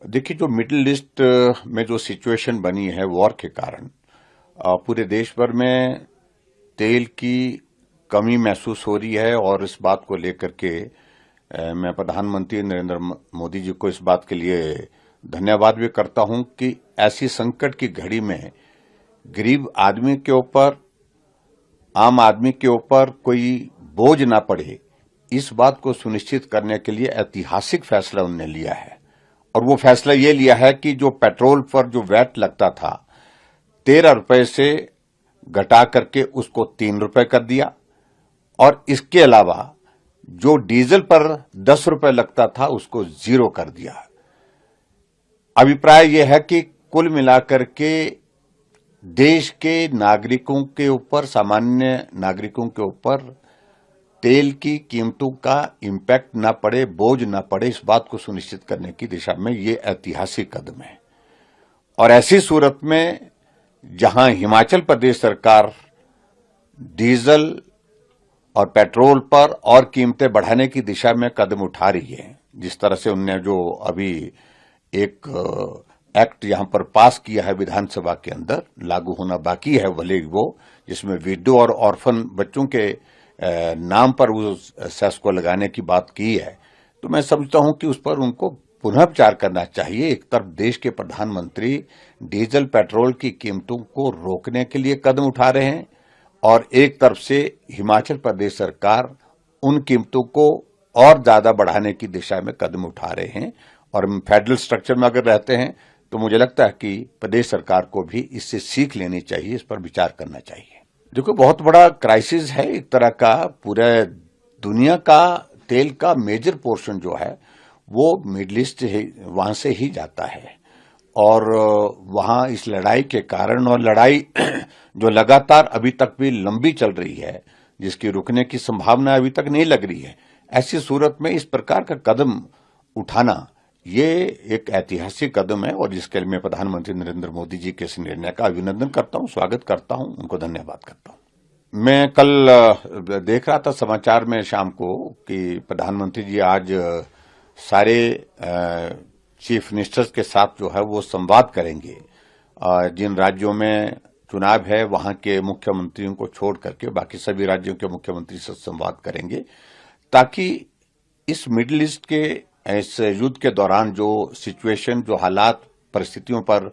देखिए, जो middle east में जो सिचुएशन बनी है वॉर के कारण, पूरे देश भर में तेल की कमी महसूस हो रही है। और इस बात को लेकर के मैं प्रधानमंत्री नरेंद्र मोदी जी को इस बात के लिए धन्यवाद भी करता हूं कि ऐसी संकट की घड़ी में गरीब आदमी के ऊपर, आम आदमी के ऊपर कोई बोझ ना पड़े, इस बात को सुनिश्चित करने के लिए ऐतिहासिक फैसला उन्होंने लिया है। और वो फैसला ये लिया है कि जो पेट्रोल पर जो वैट लगता था 13 रुपए से घटा करके उसको 3 रुपए कर दिया, और इसके अलावा जो डीजल पर 10 रुपए लगता था उसको 0 कर दिया। अभिप्राय यह है कि कुल मिलाकर के देश के नागरिकों के ऊपर, सामान्य नागरिकों के ऊपर तेल की कीमतों का इम्पैक्ट ना पड़े, बोझ ना पड़े, इस बात को सुनिश्चित करने की दिशा में ये ऐतिहासिक कदम है। और ऐसी सूरत में जहां हिमाचल प्रदेश सरकार डीजल और पेट्रोल पर और कीमतें बढ़ाने की दिशा में कदम उठा रही है, जिस तरह से उनने जो अभी एक एक्ट यहां पर पास किया है विधानसभा के अंदर, लागू होना बाकी है भले वो, जिसमें विडो और ऑर्फन बच्चों के नाम पर उस सेस को लगाने की बात की है, तो मैं समझता हूं कि उस पर उनको पुनः विचार करना चाहिए। एक तरफ देश के प्रधानमंत्री डीजल पेट्रोल की कीमतों को रोकने के लिए कदम उठा रहे हैं, और एक तरफ से हिमाचल प्रदेश सरकार उन कीमतों को और ज्यादा बढ़ाने की दिशा में कदम उठा रहे हैं। और हम फेडरल स्ट्रक्चर में अगर रहते हैं तो मुझे लगता है कि प्रदेश सरकार को भी इससे सीख लेनी चाहिए, इस पर विचार करना चाहिए। देखो, बहुत बड़ा क्राइसिस है एक तरह का। पूरे दुनिया का तेल का मेजर पोर्शन जो है वो मिडिल ईस्ट वहां से ही जाता है, और वहां इस लड़ाई के कारण, और लड़ाई जो लगातार अभी तक भी लंबी चल रही है, जिसकी रुकने की संभावना अभी तक नहीं लग रही है, ऐसी सूरत में इस प्रकार का कदम उठाना ये एक ऐतिहासिक कदम है, और जिसके लिए मैं प्रधानमंत्री नरेंद्र मोदी जी के इस निर्णय का अभिनंदन करता हूं, स्वागत करता हूं, उनको धन्यवाद करता हूं। मैं कल देख रहा था समाचार में शाम को कि प्रधानमंत्री जी आज सारे चीफ मिनिस्टर्स के साथ जो है वो संवाद करेंगे। जिन राज्यों में चुनाव है वहां के मुख्यमंत्रियों को छोड़ करके बाकी सभी राज्यों के मुख्यमंत्री से संवाद करेंगे, ताकि इस मिडिल ईस्ट के इस युद्ध के दौरान जो सिचुएशन, जो हालात, परिस्थितियों पर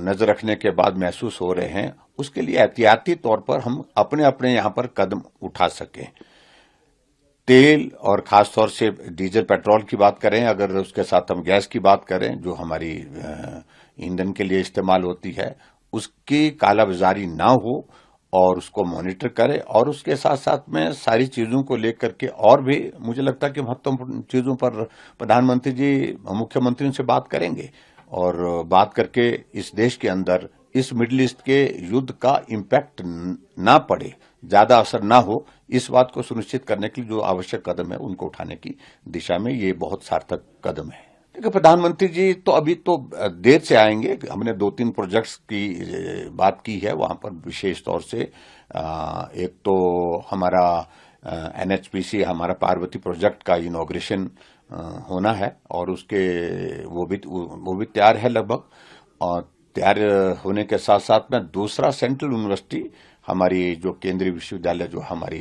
नजर रखने के बाद महसूस हो रहे हैं, उसके लिए एहतियाती तौर पर हम अपने अपने यहां पर कदम उठा सकें। तेल और खासतौर से डीजल पेट्रोल की बात करें, अगर उसके साथ हम गैस की बात करें जो हमारी ईंधन के लिए इस्तेमाल होती है, उसकी कालाबाजारी ना हो और उसको मॉनिटर करें। और उसके साथ साथ में सारी चीजों को लेकर के और भी मुझे लगता है कि महत्वपूर्ण चीजों पर प्रधानमंत्री जी मुख्यमंत्रियों से बात करेंगे, और बात करके इस देश के अंदर इस मिडिल ईस्ट के युद्ध का इम्पैक्ट ना पड़े, ज्यादा असर ना हो, इस बात को सुनिश्चित करने के लिए जो आवश्यक कदम है उनको उठाने की दिशा में ये बहुत सार्थक कदम है। देखिए, प्रधानमंत्री जी तो अभी तो देर से आएंगे। हमने 2-3 प्रोजेक्ट्स की बात की है वहां पर, विशेष तौर से एक तो हमारा एनएचपीसी, हमारा पार्वती प्रोजेक्ट का इनॉग्रेशन होना है, और उसके वो भी तैयार है लगभग, और तैयार होने के साथ साथ में दूसरा सेंट्रल यूनिवर्सिटी हमारी जो केंद्रीय विश्वविद्यालय जो हमारी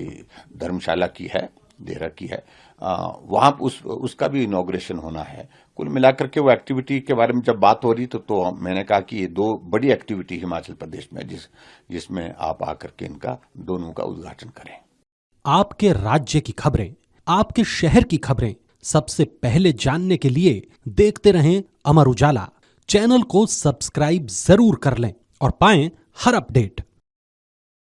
धर्मशाला की है, देहरा की है, वहां उसका भी इनॉग्रेशन होना है। कुल मिलाकर के वो एक्टिविटी के बारे में जब बात हो रही तो मैंने कहा कि ये 2 बड़ी एक्टिविटी हिमाचल प्रदेश में जिसमें आप आकर के इनका दोनों का उद्घाटन करें। आपके राज्य की खबरें, आपके शहर की खबरें सबसे पहले जानने के लिए देखते रहें अमर उजाला। चैनल को सब्सक्राइब जरूर कर लें और पाएं हर अपडेट।